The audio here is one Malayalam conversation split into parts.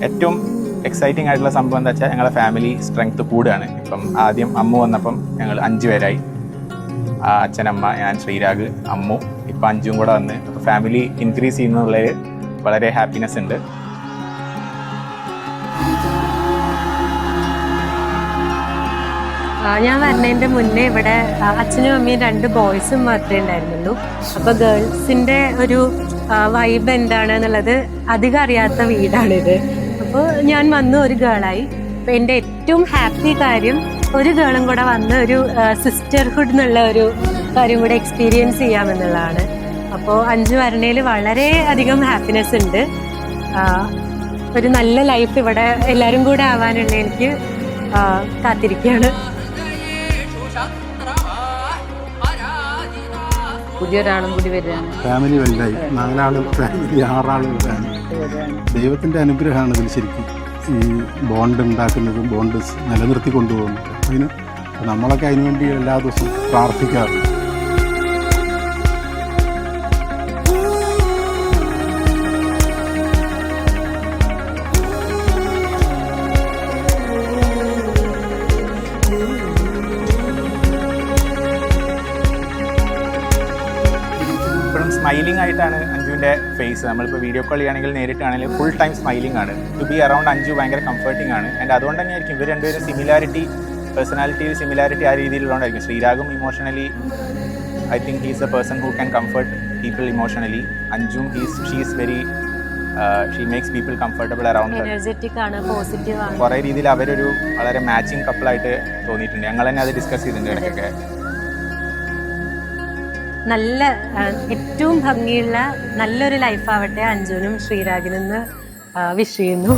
ഏറ്റവും എക്സൈറ്റിംഗ് ആയിട്ടുള്ള സംഭവം എന്താ വെച്ചാൽ ഞങ്ങളുടെ ഫാമിലി സ്ട്രെങ്ത് കൂടുകയാണ്. ഇപ്പം ആദ്യം അമ്മു വന്നപ്പം ഞങ്ങൾ 5 പേരായി. അച്ഛനമ്മ, ഞാൻ, ശ്രീരാഗ്, അമ്മു, ഇപ്പം 5 കൂടെ വന്ന് അപ്പോൾ ഫാമിലി ഇൻക്രീസ് ചെയ്യുന്നതിൽ വളരെ ഹാപ്പിനെസ് ഉണ്ട്. ഞാൻ വരുന്നതിൻ്റെ മുന്നേ ഇവിടെ അച്ഛനും അമ്മയും 2 ബോയ്സും മാത്രമേ ഉണ്ടായിരുന്നുള്ളൂ. അപ്പോൾ ഗേൾസിൻ്റെ ഒരു വൈബ് എന്താണെന്നുള്ളത് അധികം അറിയാത്ത വീടാണിത്. അപ്പോൾ ഞാൻ വന്നു ഒരു ഗേളായി. അപ്പോൾ എൻ്റെ ഏറ്റവും ഹാപ്പി കാര്യം ഒരു ഗേളും കൂടെ വന്ന് ഒരു സിസ്റ്റർഹുഡ് എന്നുള്ള ഒരു കാര്യം കൂടെ എക്സ്പീരിയൻസ് ചെയ്യാമെന്നുള്ളതാണ്. അപ്പോൾ 5 വരണേൽ വളരെ അധികം ഹാപ്പിനെസ് ഉണ്ട്. ഒരു നല്ല ലൈഫ് ഇവിടെ എല്ലാവരും കൂടെ ആവാനുള്ള എനിക്ക് കാത്തിരിക്കുകയാണ്. പുതിയൊരാളും കൂടി വരികയാണ്. ഫാമിലി വലുതായി, 4 ആളും ഫാമിലി 6 ആളും വരികയാണ്. ദൈവത്തിൻ്റെ അനുഗ്രഹമാണ് ഇതിൽ ശരിക്കും ഈ ബോണ്ട് ഉണ്ടാക്കുന്നതും ബോണ്ട് നിലനിർത്തി കൊണ്ടുപോകുന്നത്. അതിന് നമ്മളൊക്കെ അതിനുവേണ്ടി എല്ലാ ദിവസവും പ്രാർത്ഥിക്കാറുണ്ട്. സ്മൈലിംഗ് ആയിട്ടാണ് അഞ്ജുവിൻ്റെ ഫേസ്. നമ്മളിപ്പോൾ വീഡിയോ കോൾ ചെയ്യുകയാണെങ്കിൽ നേരിട്ടാണെങ്കിൽ ഫുൾ ടൈം സ്മൈലിംഗ് ആണ്. ടു ബി അറൗണ്ട് അഞ്ജു ഭയങ്കര കംഫർട്ടിംഗ് ആണ്. ആൻഡ് അതുകൊണ്ട് തന്നെയായിരിക്കും ഇവർ രണ്ടുപേരും സിമിലാരിറ്റി, പേഴ്സണാലിറ്റിയിൽ സിമിലാരിറ്റി ആ രീതിയിലുള്ളതുകൊണ്ടായിരിക്കും. ശ്രീരാഗും emotionally I think he's a person who can comfort people emotionally. അഞ്ജും she's very she makes people comfortable around. Energetic ആണ്, പോസിറ്റീവ് ആണ്. കുറേ രീതിയിൽ അവരൊരു വളരെ മാച്ചിങ് കപ്പിളായിട്ട് തോന്നിയിട്ടുണ്ട്. ഞങ്ങൾ തന്നെ അത് ഡിസ്കസ് ചെയ്തിട്ടുണ്ട് ഇടയ്ക്കൊക്കെ. നല്ല ഏറ്റവും ഭംഗിയുള്ള നല്ലൊരു ലൈഫാവട്ടെ അഞ്ജുനും ശ്രീരാഗിനെന്ന് വിഷ് ചെയ്യുന്നു.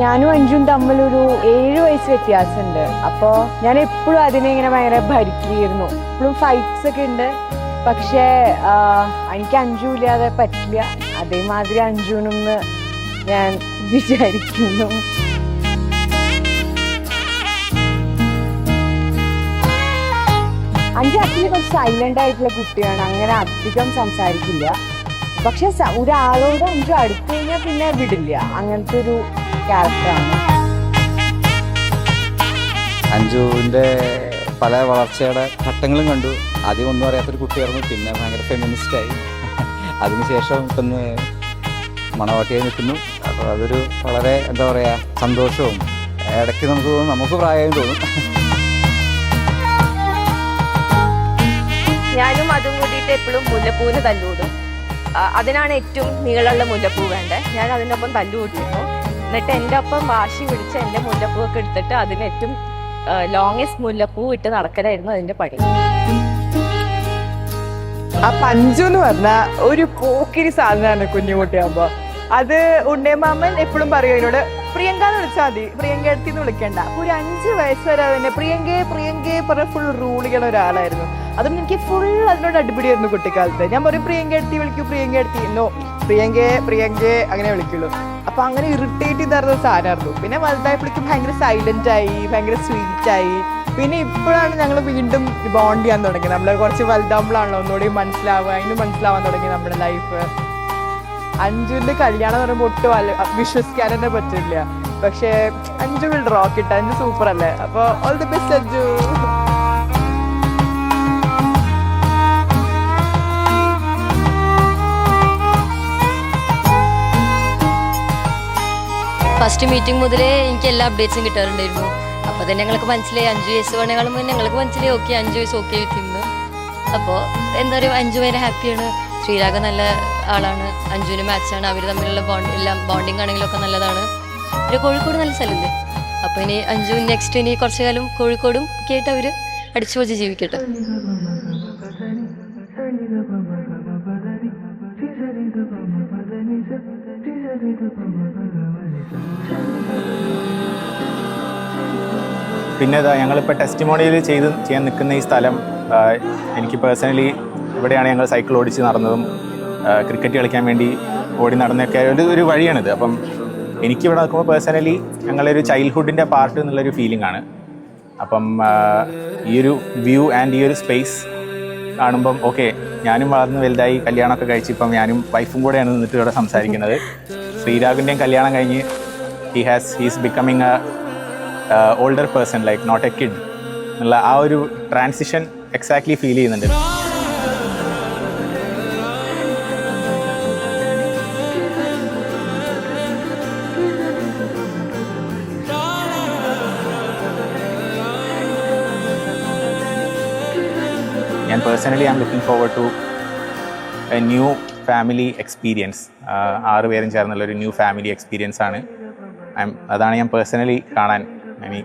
ഞാനും അഞ്ജുവും തമ്മിലൊരു 7 വയസ്സ് വ്യത്യാസമുണ്ട്. അപ്പോൾ ഞാൻ എപ്പോഴും അതിനെ ഇങ്ങനെ ഭയങ്കര ഭരിക്കുകയായിരുന്നു. എപ്പോഴും ഫൈറ്റ്സ് ഒക്കെ ഉണ്ട്. പക്ഷേ എനിക്ക് അഞ്ജു ഇല്ലാതെ പറ്റില്ല. അതേമാതിരി അഞ്ജുനെന്ന് ഞാൻ വിചാരിക്കുന്നു. അഞ്ജു ആക്ച്വലി കുറച്ച് സൈലന്റ് ആയിട്ടുള്ള കുട്ടിയാണ്. അങ്ങനെ അധികം സംസാരിക്കില്ല. പക്ഷെ ഒരാളോട് അഞ്ജു അടുത്തു കഴിഞ്ഞാൽ പിന്നെ വിടില്ല. അങ്ങനത്തെ ഒരു ക്യാരക്ടറാണ്. അഞ്ജുവിൻ്റെ പല വളർച്ചയുടെ ഘട്ടങ്ങളും കണ്ടു. ആദ്യം ഒന്നും അറിയാത്തൊരു കുട്ടിയായിരുന്നു, പിന്നെ ഭയങ്കര ഫെമിനിസ്റ്റായി. അതിനുശേഷം ഇപ്പം മണവാട്ടിയായി നിൽക്കുന്നു. അപ്പോൾ അതൊരു വളരെ എന്താ പറയുക സന്തോഷവും ഇടയ്ക്ക് നമുക്ക് തോന്നും, നമുക്ക് പ്രായമായി തോന്നും. ഞാനും അതും കൂടിയിട്ട് എപ്പോഴും മുല്ലപ്പൂവിന് തല്ലുകൂടും. അതിനാണ് ഏറ്റവും നീളമുള്ള മുല്ലപ്പൂ വേണ്ടത്. ഞാൻ അതിനൊപ്പം തല്ലുകൂട്ടിയിരുന്നു. എന്നിട്ട് എൻ്റെ ഒപ്പം വാശി പിടിച്ച് എൻ്റെ മുല്ലപ്പൂവൊക്കെ എടുത്തിട്ട് അതിന് ഏറ്റവും ലോങ്ങസ്റ്റ് മുല്ലപ്പൂ ഇട്ട് നടക്കലായിരുന്നു അതിൻ്റെ പണി. ആ പഞ്ചു എന്ന് പറഞ്ഞാൽ ഒരു പോക്കിരി സാധനമാണ് കുഞ്ഞുകുട്ടിയാകുമ്പോ. അത് ഉണ്ണേമാമൻ എപ്പോഴും പറയും എന്നോട്, പ്രിയങ്ക എന്ന് വിളിച്ചാൽ മതി, പ്രിയങ്ക എടുത്തി എന്ന് വിളിക്കണ്ട. അപ്പോൾ ഒരു 5 വയസ്സ് വരെ തന്നെ പ്രിയങ്കയെ പറഞ്ഞ ഫുൾ റൂൾ ചെയ്യണ ഒരാളായിരുന്നു. അതുകൊണ്ട് എനിക്ക് ഫുൾ അതിനോട് അടിപിടിയായിരുന്നു കുട്ടിക്കാലത്ത്. ഞാൻ പറയും പ്രിയങ്ക എടുത്തി വിളിക്കൂ, പ്രിയങ്ക എടുത്തി, നോ പ്രിയങ്കയെ അങ്ങനെ വിളിക്കുള്ളൂ. അപ്പൊ അങ്ങനെ ഇറിറ്റേറ്റ് ചെയ്തായിരുന്ന സാധനമായിരുന്നു. പിന്നെ വലുതായപ്പോഴേക്കും ഭയങ്കര സൈലന്റ് ആയി, ഭയങ്കര സ്വീറ്റ് ആയി. പിന്നെ ഇപ്പോഴാണ് ഞങ്ങൾ വീണ്ടും ബോണ്ട് ചെയ്യാൻ തുടങ്ങി. നമ്മൾ കുറച്ച് വലുതാകുമ്പോഴാണല്ലോ ഒന്നുകൂടി മനസ്സിലാവാൻ തുടങ്ങി നമ്മുടെ ലൈഫ്. അഞ്ജുവിന്റെ കല്യാണം എന്ന് പറയുമ്പോൾ ഒട്ടും വിശ്വസിക്കാൻ തന്നെ പറ്റില്ല. പക്ഷെ അഞ്ജു വിൽ റോക്ക് ഇട്ട്. അഞ്ജു സൂപ്പർ അല്ലേ? അപ്പൊ all the best Anju. First meeting മുതലേ എനിക്ക് എല്ലാ അപ്ഡേറ്റ്സും കിട്ടാറുണ്ടായിരുന്നു. അപ്പോൾ തന്നെ ഞങ്ങൾക്ക് മനസ്സിലായി 5 വയസ്സ് വേണേക്കാളും മുന്നേ ഞങ്ങൾക്ക് മനസ്സിലായി ഓക്കെ 5 വയസ്സ് ഓക്കെ വിത്തിന്ന്. അപ്പോൾ എന്താ പറയുക 5 പേരെ ഹാപ്പിയാണ്. ശ്രീരാഗ നല്ല ആളാണ്, അഞ്ജുവിന് മാച്ചാണ്. അവർ തമ്മിലുള്ള എല്ലാം ബോണ്ടിങ് ആണെങ്കിലൊക്കെ നല്ലതാണ്. പിന്നെ കോഴിക്കോട് നല്ല സ്ഥലമുണ്ട്. അപ്പോൾ ഇനി അഞ്ചു നെക്സ്റ്റ് ഇനി കുറച്ചു കാലം കോഴിക്കോടും കേട്ട് അവർ അടിച്ചുപൊളിച്ച് ജീവിക്കട്ടെ. പിന്നെ ഇതാ ഞങ്ങളിപ്പോൾ ടെസ്റ്റിമോണിയിൽ ചെയ്യാൻ നിൽക്കുന്ന ഈ സ്ഥലം എനിക്ക് പേഴ്സണലി ഇവിടെയാണ് ഞങ്ങൾ സൈക്കിൾ ഓടിച്ച് നടന്നതും ക്രിക്കറ്റ് കളിക്കാൻ വേണ്ടി ഓടി നടന്നൊക്കെ ഒരു വഴിയാണിത്. അപ്പം എനിക്കിവിടെ നിൽക്കുമ്പോൾ പേഴ്സണലി ഞങ്ങളൊരു ചൈൽഡ്ഹുഡിൻ്റെ പാർട്ട് എന്നുള്ളൊരു ഫീലിംഗ് ആണ്. അപ്പം ഈ ഒരു വ്യൂ ആൻഡ് ഈ ഒരു സ്പേസ് കാണുമ്പം ഓക്കെ, ഞാനും വളർന്ന് വലുതായി കല്യാണമൊക്കെ കഴിച്ച് ഇപ്പം ഞാനും വൈഫും കൂടെയാണ് നിന്നിട്ട് ഇവിടെ സംസാരിക്കുന്നത്. ശ്രീരാഗിൻ്റെയും കല്യാണം കഴിഞ്ഞ് he's becoming a older person, like not a kid എന്നുള്ള ആ ഒരു ട്രാൻസിഷൻ എക്സാക്ട്ലി ഫീൽ ചെയ്യുന്നുണ്ട്. ഞാൻ personally I am looking forward to a new family experience. 6 പേരും ചേർന്നുള്ളൊരു ന്യൂ ഫാമിലി എക്സ്പീരിയൻസ് ആണ്. അതാണ് ഞാൻ പേഴ്സണലി കാണാൻ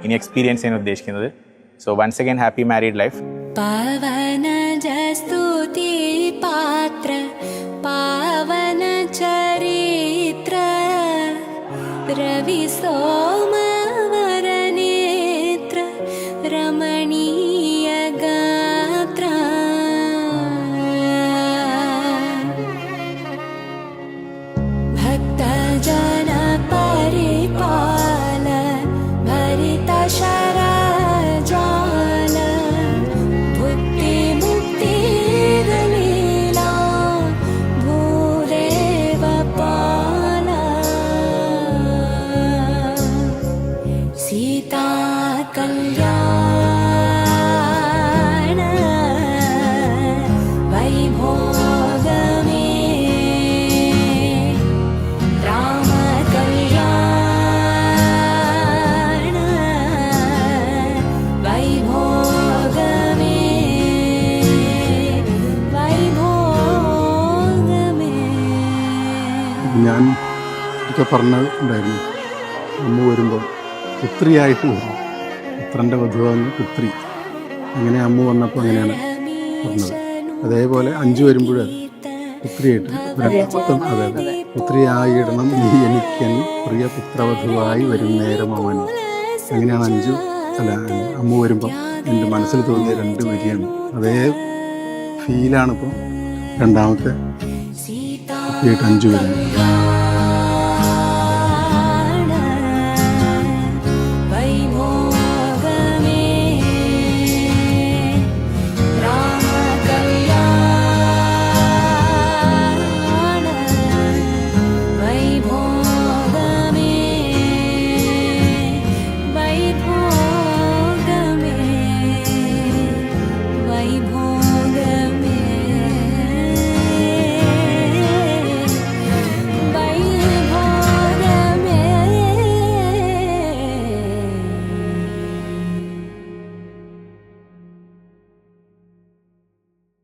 ഇനി എക്സ്പീരിയൻസ് ചെയ്യാൻ ഉദ്ദേശിക്കുന്നത്. So once again happy married life. പാവന ജസ്തുതി പാത്ര പാവന ചരിത്ര രവി സോമവരനേത്ര രമണീയ ഗാത്ര ഭക്തജന പരിപാല ഭരിത ശരജാല ബുദ്ധി മുക്തി ലീലാ ഭൂദേവ പാല സീതാ കല്യാണ വൈഭോഗമേ രാമ കല്യാണ വൈഭോഗമേ വൈഭോഗമേ. ഞാൻ ഒക്കെ പറഞ്ഞിട്ടുണ്ടായിരുന്നു, അമ്മ വരുമ്പോൾ പുത്രിയായിട്ട് വരും, പുത്രൻ്റെ വധുവാകുന്ന പുത്രി. അങ്ങനെ അമ്മ വന്നപ്പോൾ അങ്ങനെയാണ് പറഞ്ഞത്. അതേപോലെ 5 വരുമ്പോഴും പുത്രിയായിട്ട് അതെ പുത്രിയായിടണം നീ എനിക്കൻ പ്രിയ പുത്രവധുവായി വരും നേരം അവൻ. അങ്ങനെയാണ് അമ്മ വരുമ്പോൾ എൻ്റെ മനസ്സിൽ തോന്നിയ 2 വരിയാണ്. അതേ ഫീലാണിപ്പോൾ രണ്ടാമത്തെ കുട്ടിയായിട്ട് 5 വരുന്നത്.